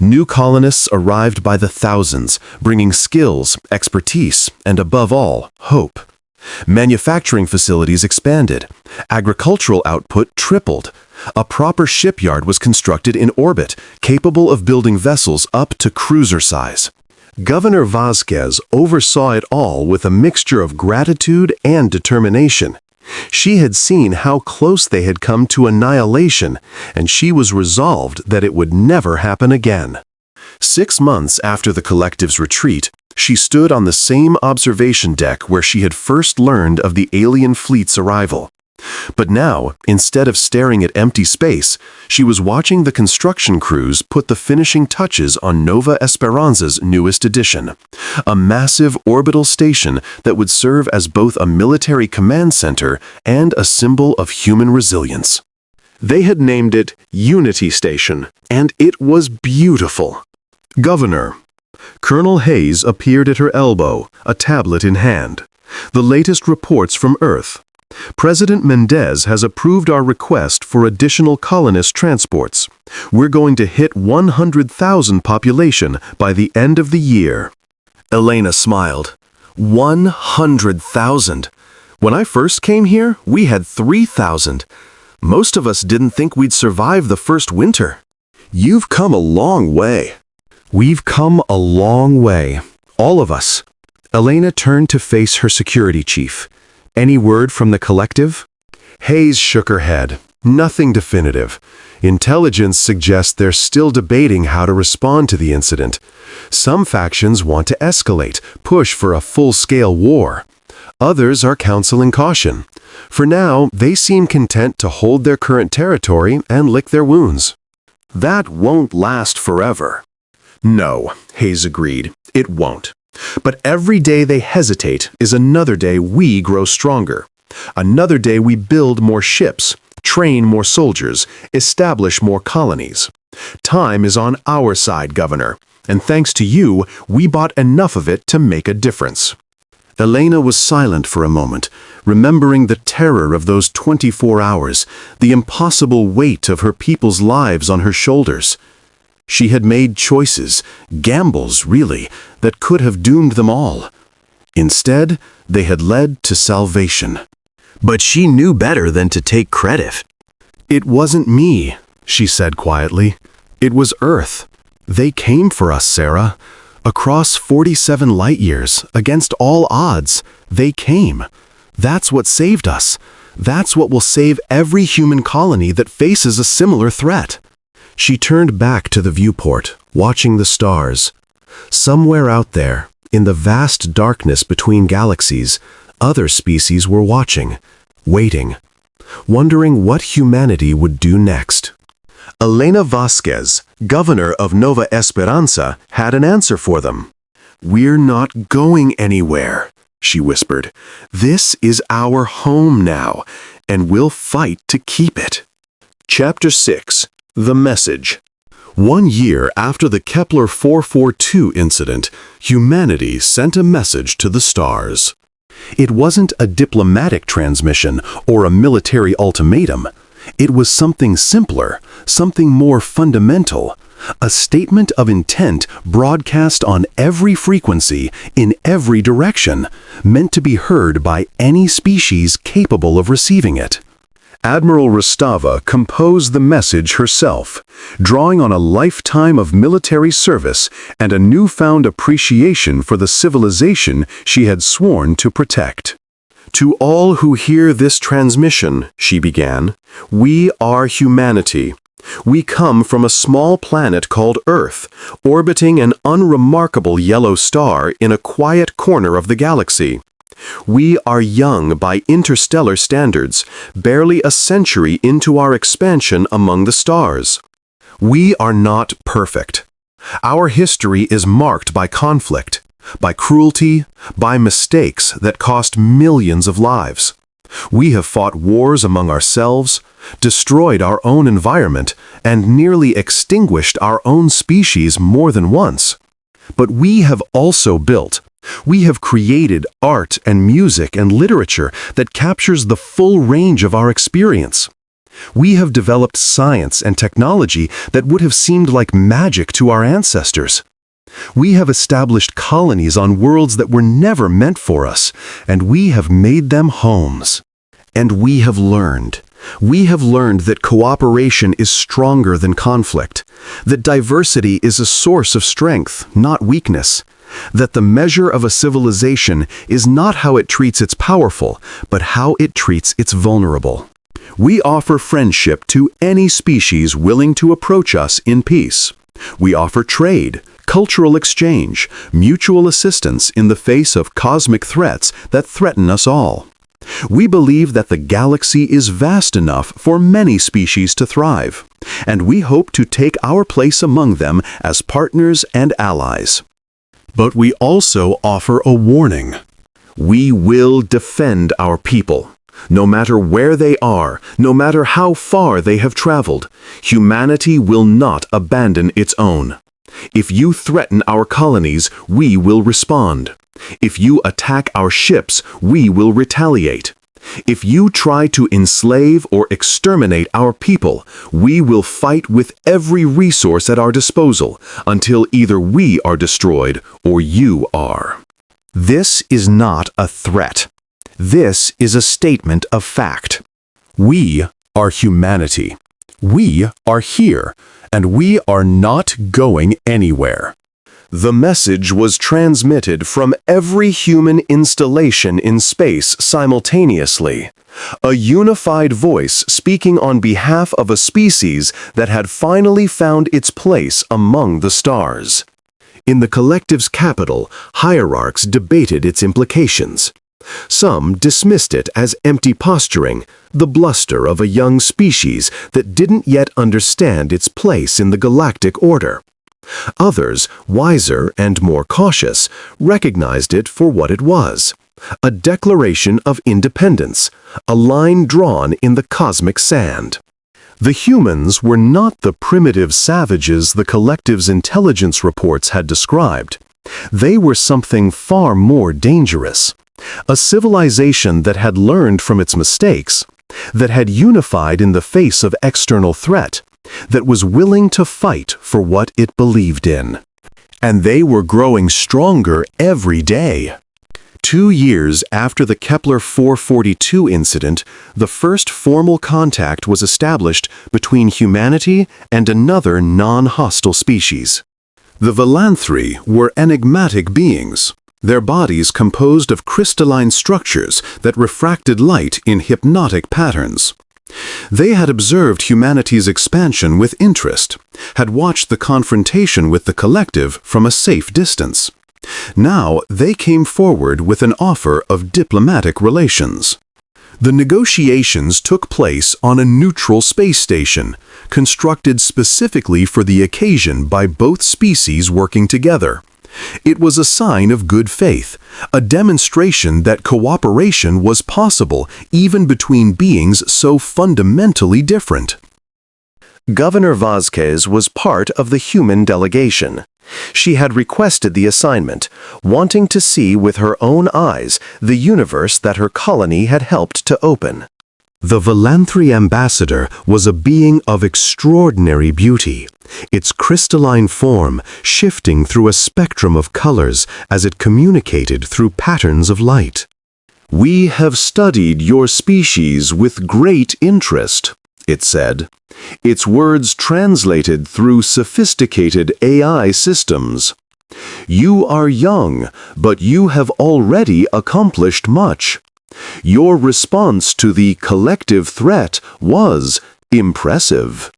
New colonists arrived by the thousands, bringing skills, expertise, and above all, hope. Manufacturing facilities expanded. Agricultural output tripled. A proper shipyard was constructed in orbit, capable of building vessels up to cruiser size. Governor Vasquez oversaw it all with a mixture of gratitude and determination. She had seen how close they had come to annihilation, and she was resolved that it would never happen again. 6 months after the collective's retreat, She stood on the same observation deck where she had first learned of the alien fleet's arrival. But now, instead of staring at empty space, she was watching the construction crews put the finishing touches on Nova Esperanza's newest addition, a massive orbital station that would serve as both a military command center and a symbol of human resilience. They had named it Unity Station, and it was beautiful. Governor. Colonel Hayes appeared at her elbow, a tablet in hand. The latest reports from Earth. President Mendez has approved our request for additional colonist transports. We're going to hit 100,000 population by the end of the year. Elena smiled. 100,000. When I first came here, we had 3,000. Most of us didn't think we'd survive the first winter. You've come a long way. We've come a long way. All of us. Elena turned to face her security chief. Any word from the collective? Hayes shook her head. Nothing definitive. Intelligence suggests they're still debating how to respond to the incident. Some factions want to escalate, push for a full-scale war. Others are counseling caution. For now, they seem content to hold their current territory and lick their wounds. That won't last forever. No, Hayes agreed. It won't. But every day they hesitate is another day we grow stronger. Another day we build more ships, train more soldiers, establish more colonies. Time is on our side, Governor, and thanks to you, we bought enough of it to make a difference. Elena was silent for a moment, remembering the terror of those 24 hours, the impossible weight of her people's lives on her shoulders. She had made choices, gambles really, that could have doomed them all. Instead, they had led to salvation. But she knew better than to take credit. It wasn't me, she said quietly. It was Earth. They came for us, Sarah. Across 47 light years, against all odds, they came. That's what saved us. That's what will save every human colony that faces a similar threat. She turned back to the viewport, watching the stars. Somewhere out there, in the vast darkness between galaxies, other species were watching, waiting, wondering what humanity would do next. Elena Vasquez, governor of Nova Esperanza, had an answer for them. "We're not going anywhere," she whispered. "This is our home now, and we'll fight to keep it." Chapter 6. The Message. 1 year after the Kepler 442 incident, humanity sent a message to the stars. It wasn't a diplomatic transmission or a military ultimatum. It was something simpler, something more fundamental, a statement of intent broadcast on every frequency, in every direction, meant to be heard by any species capable of receiving it. Admiral Rostava composed the message herself, drawing on a lifetime of military service and a newfound appreciation for the civilization she had sworn to protect. "To all who hear this transmission," she began, "we are humanity. We come from a small planet called Earth, orbiting an unremarkable yellow star in a quiet corner of the galaxy. We are young by interstellar standards, barely a century into our expansion among the stars. We are not perfect. Our history is marked by conflict, by cruelty, by mistakes that cost millions of lives. We have fought wars among ourselves, destroyed our own environment, and nearly extinguished our own species more than once. But we have also built. We have created art and music and literature that captures the full range of our experience. We have developed science and technology that would have seemed like magic to our ancestors. We have established colonies on worlds that were never meant for us, and we have made them homes. And we have learned. We have learned that cooperation is stronger than conflict, that diversity is a source of strength, not weakness, that the measure of a civilization is not how it treats its powerful, but how it treats its vulnerable. We offer friendship to any species willing to approach us in peace. We offer trade, cultural exchange, mutual assistance in the face of cosmic threats that threaten us all. We believe that the galaxy is vast enough for many species to thrive, and we hope to take our place among them as partners and allies. But we also offer a warning. We will defend our people. No matter where they are, no matter how far they have traveled, humanity will not abandon its own. If you threaten our colonies, we will respond. If you attack our ships, we will retaliate. If you try to enslave or exterminate our people, we will fight with every resource at our disposal until either we are destroyed or you are. This is not a threat. This is a statement of fact. We are humanity. We are here, and we are not going anywhere. The message was transmitted from every human installation in space simultaneously. A unified voice speaking on behalf of a species that had finally found its place among the stars. In the collective's capital, hierarchs debated its implications. Some dismissed it as empty posturing, the bluster of a young species that didn't yet understand its place in the galactic order. Others, wiser and more cautious, recognized it for what it was: a declaration of independence, a line drawn in the cosmic sand. The humans were not the primitive savages the collective's intelligence reports had described. They were something far more dangerous. A civilization that had learned from its mistakes, that had unified in the face of external threat, that was willing to fight for what it believed in. And they were growing stronger every day. 2 years after the Kepler 442 incident, the first formal contact was established between humanity and another non-hostile species. The Volanthri were enigmatic beings, their bodies composed of crystalline structures that refracted light in hypnotic patterns. They had observed humanity's expansion with interest, had watched the confrontation with the collective from a safe distance. Now they came forward with an offer of diplomatic relations. The negotiations took place on a neutral space station, constructed specifically for the occasion by both species working together. It was a sign of good faith, a demonstration that cooperation was possible even between beings so fundamentally different. Governor Vazquez was part of the human delegation. She had requested the assignment, wanting to see with her own eyes the universe that her colony had helped to open. The Volanthri ambassador was a being of extraordinary beauty, its crystalline form shifting through a spectrum of colors as it communicated through patterns of light. "We have studied your species with great interest," it said, its words translated through sophisticated AI systems. "You are young, but you have already accomplished much. Your response to the collective threat was impressive."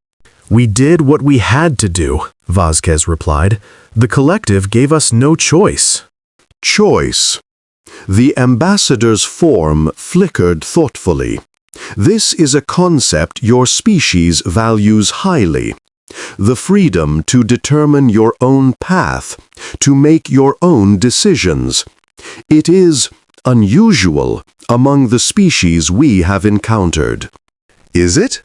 "We did what we had to do," Vazquez replied. "The collective gave us no choice." Choice. The ambassador's form flickered thoughtfully. "This is a concept your species values highly. The freedom to determine your own path, to make your own decisions. It is unusual among the species we have encountered." Is it?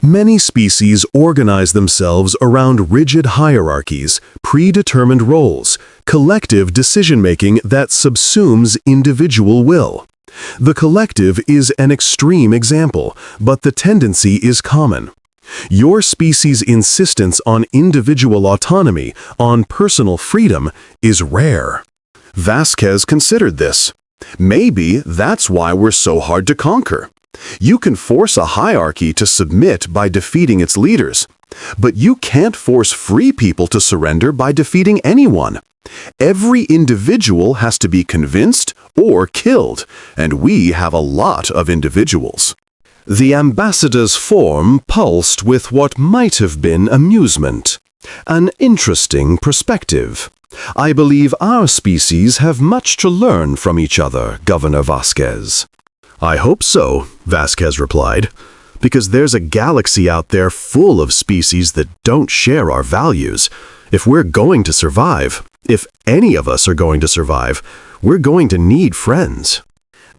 Many species organize themselves around rigid hierarchies, predetermined roles, collective decision-making that subsumes individual will. The collective is an extreme example, but the tendency is common. Your species' insistence on individual autonomy, on personal freedom, is rare. Vazquez considered this. Maybe that's why we're so hard to conquer. You can force a hierarchy to submit by defeating its leaders, but you can't force free people to surrender by defeating anyone. Every individual has to be convinced or killed, and we have a lot of individuals. The ambassador's form pulsed with what might have been amusement. An interesting perspective. I believe our species have much to learn from each other, Governor Vasquez. I hope so, Vasquez replied, because there's a galaxy out there full of species that don't share our values. If we're going to survive, if any of us are going to survive, we're going to need friends.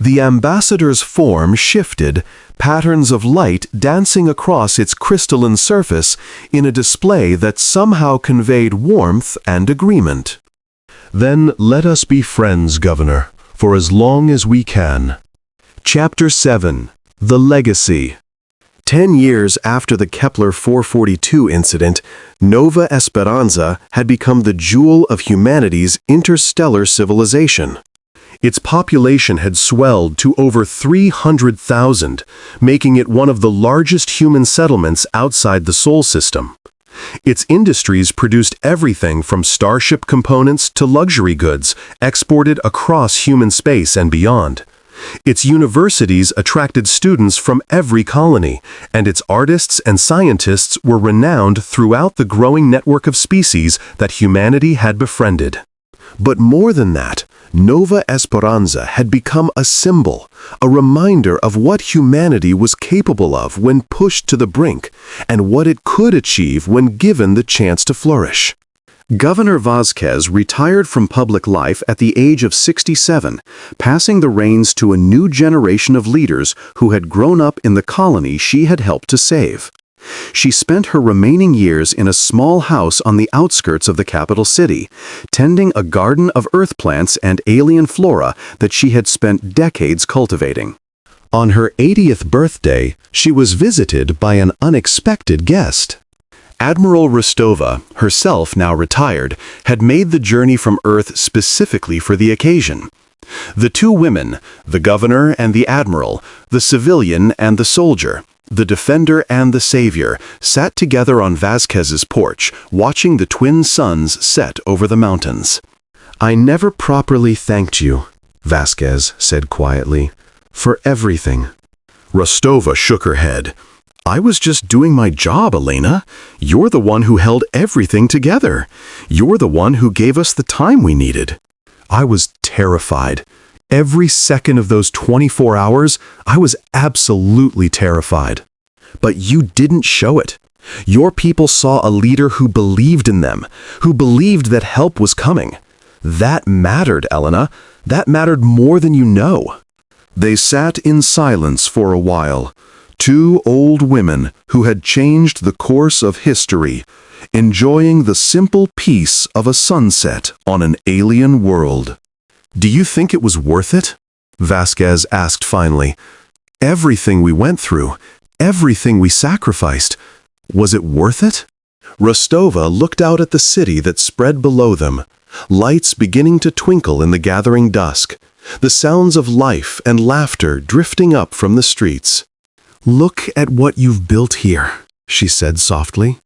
The ambassador's form shifted, patterns of light dancing across its crystalline surface in a display that somehow conveyed warmth and agreement. Then let us be friends, Governor, for as long as we can. Chapter 7. The Legacy. 10 years after the Kepler 442 incident, Nova Esperanza had become the jewel of humanity's interstellar civilization. Its population had swelled to over 300,000, making it one of the largest human settlements outside the Sol system. Its industries produced everything from starship components to luxury goods, exported across human space and beyond. Its universities attracted students from every colony, and its artists and scientists were renowned throughout the growing network of species that humanity had befriended. But more than that, Nova Esperanza had become a symbol, a reminder of what humanity was capable of when pushed to the brink, and what it could achieve when given the chance to flourish. Governor Vasquez retired from public life at the age of 67, passing the reins to a new generation of leaders who had grown up in the colony she had helped to save. She spent her remaining years in a small house on the outskirts of the capital city, tending a garden of earth plants and alien flora that she had spent decades cultivating. On her 80th birthday, she was visited by an unexpected guest. Admiral Rostova, herself now retired, had made the journey from Earth specifically for the occasion. The two women, the governor and the admiral, the civilian and the soldier, the defender and the savior, sat together on Vasquez's porch, watching the twin suns set over the mountains. "I never properly thanked you," Vasquez said quietly, "for everything." Rostova shook her head. "I was just doing my job, Elena. You're the one who held everything together. You're the one who gave us the time we needed." I was terrified. Every second of those 24 hours, I was absolutely terrified. But you didn't show it. Your people saw a leader who believed in them, who believed that help was coming. That mattered, Elena. That mattered more than you know. They sat in silence for a while. Two old women who had changed the course of history, enjoying the simple peace of a sunset on an alien world. "Do you think it was worth it?" Vasquez asked finally. "Everything we went through, everything we sacrificed, was it worth it?" Rostova looked out at the city that spread below them, lights beginning to twinkle in the gathering dusk, the sounds of life and laughter drifting up from the streets. "Look at what you've built here," she said softly.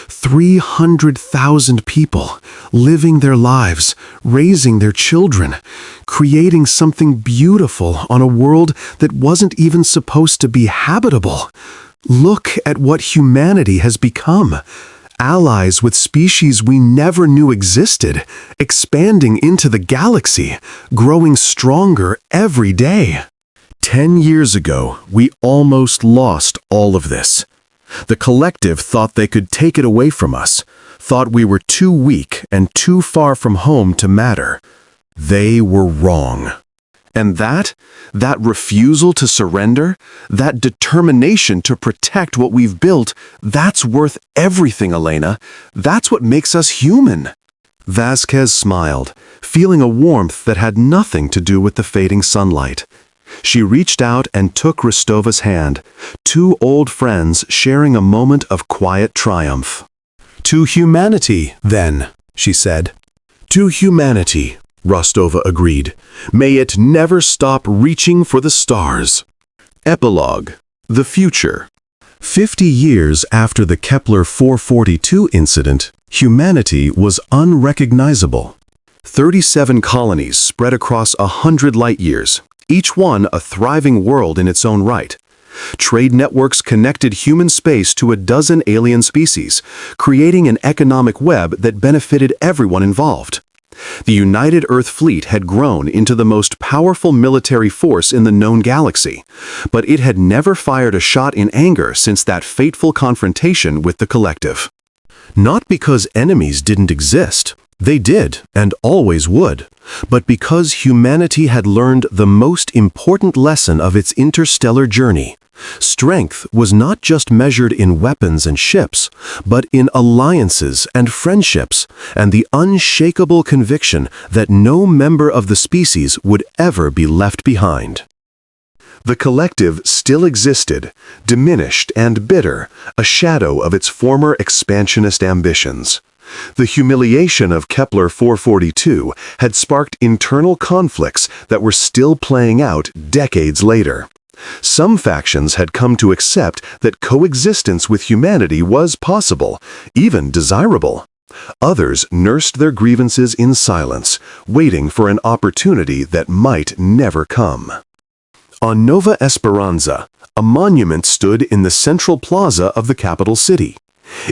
300,000 people, living their lives, raising their children, creating something beautiful on a world that wasn't even supposed to be habitable. Look at what humanity has become. Allies with species we never knew existed, expanding into the galaxy, growing stronger every day. 10 years ago, we almost lost all of this. The collective thought they could take it away from us, thought we were too weak and too far from home to matter. They were wrong. And that refusal to surrender, that determination to protect what we've built, that's worth everything, Elena. That's what makes us human. Vasquez smiled, feeling a warmth that had nothing to do with the fading sunlight. She reached out and took Rostova's hand, two old friends sharing a moment of quiet triumph. "To humanity, then," she said. "To humanity," Rostova agreed. "May it never stop reaching for the stars." Epilogue. The future. 50 years after the Kepler 442 incident, humanity was unrecognizable. 37 colonies spread across 100 light-years, each one a thriving world in its own right. Trade networks connected human space to a dozen alien species, creating an economic web that benefited everyone involved. The United Earth Fleet had grown into the most powerful military force in the known galaxy, but it had never fired a shot in anger since that fateful confrontation with the Collective. Not because enemies didn't exist. They did, and always would, but because humanity had learned the most important lesson of its interstellar journey. Strength was not just measured in weapons and ships, but in alliances and friendships, and the unshakable conviction that no member of the species would ever be left behind. The Collective still existed, diminished and bitter, a shadow of its former expansionist ambitions. The humiliation of Kepler 442 had sparked internal conflicts that were still playing out decades later. Some factions had come to accept that coexistence with humanity was possible, even desirable. Others nursed their grievances in silence, waiting for an opportunity that might never come. On Nova Esperanza, a monument stood in the central plaza of the capital city.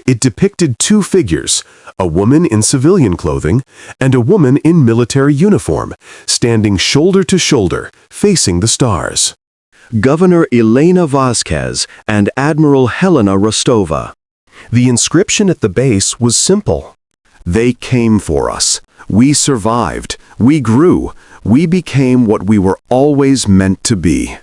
It depicted two figures, a woman in civilian clothing and a woman in military uniform, standing shoulder to shoulder, facing the stars. Governor Elena Vasquez and Admiral Helena Rostova. The inscription at the base was simple. They came for us. We survived. We grew. We became what we were always meant to be.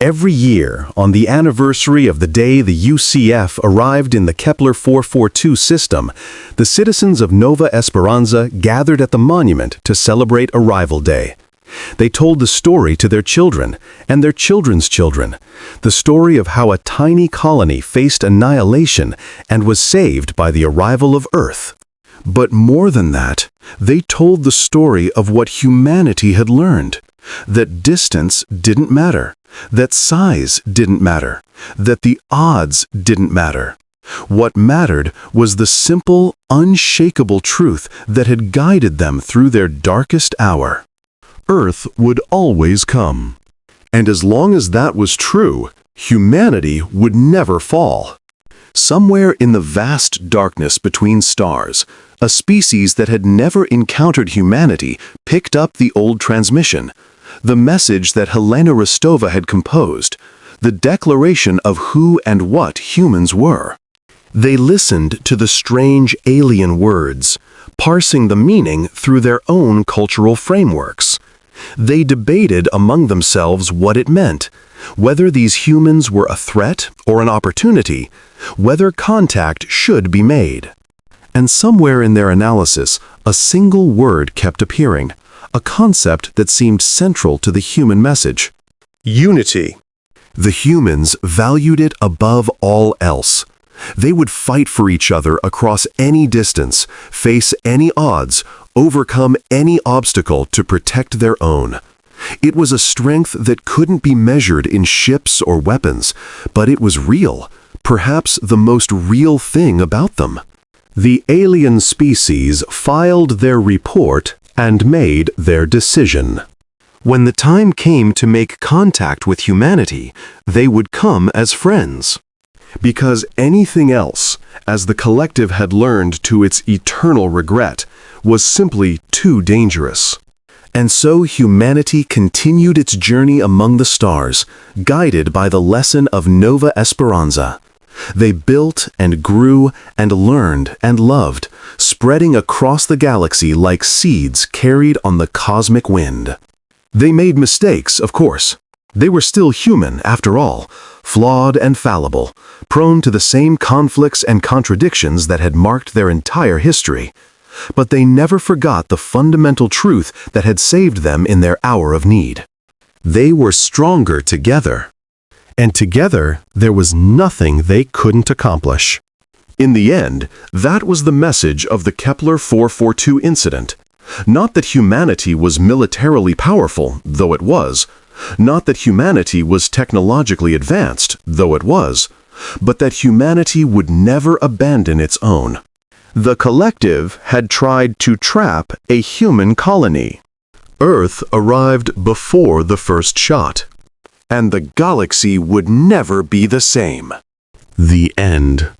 Every year, on the anniversary of the day the UCF arrived in the Kepler 442 system, the citizens of Nova Esperanza gathered at the monument to celebrate Arrival Day. They told the story to their children and their children's children, the story of how a tiny colony faced annihilation and was saved by the arrival of Earth. But more than that, they told the story of what humanity had learned, that distance didn't matter, that size didn't matter, that the odds didn't matter. What mattered was the simple, unshakable truth that had guided them through their darkest hour. Earth would always come. And as long as that was true, humanity would never fall. Somewhere in the vast darkness between stars, a species that had never encountered humanity picked up the old transmission, the message that Helena Rostova had composed, the declaration of who and what humans were. They listened to the strange alien words, parsing the meaning through their own cultural frameworks. They debated among themselves what it meant, whether these humans were a threat or an opportunity, whether contact should be made. And somewhere in their analysis, a single word kept appearing, a concept that seemed central to the human message: unity. The humans valued it above all else. They would fight for each other across any distance, face any odds, overcome any obstacle to protect their own. It was a strength that couldn't be measured in ships or weapons, but it was real, perhaps the most real thing about them. The alien species filed their report and made their decision. When the time came to make contact with humanity, they would come as friends. Because anything else, as the Collective had learned to its eternal regret, was simply too dangerous. And so humanity continued its journey among the stars, guided by the lesson of Nova Esperanza. They built and grew and learned and loved, spreading across the galaxy like seeds carried on the cosmic wind. They made mistakes, of course. They were still human, after all, flawed and fallible, prone to the same conflicts and contradictions that had marked their entire history. But they never forgot the fundamental truth that had saved them in their hour of need. They were stronger together. And together, there was nothing they couldn't accomplish. In the end, that was the message of the Kepler 442 incident. Not that humanity was militarily powerful, though it was. Not that humanity was technologically advanced, though it was. But that humanity would never abandon its own. The Collective had tried to trap a human colony. Earth arrived before the first shot. and the galaxy would never be the same. The end.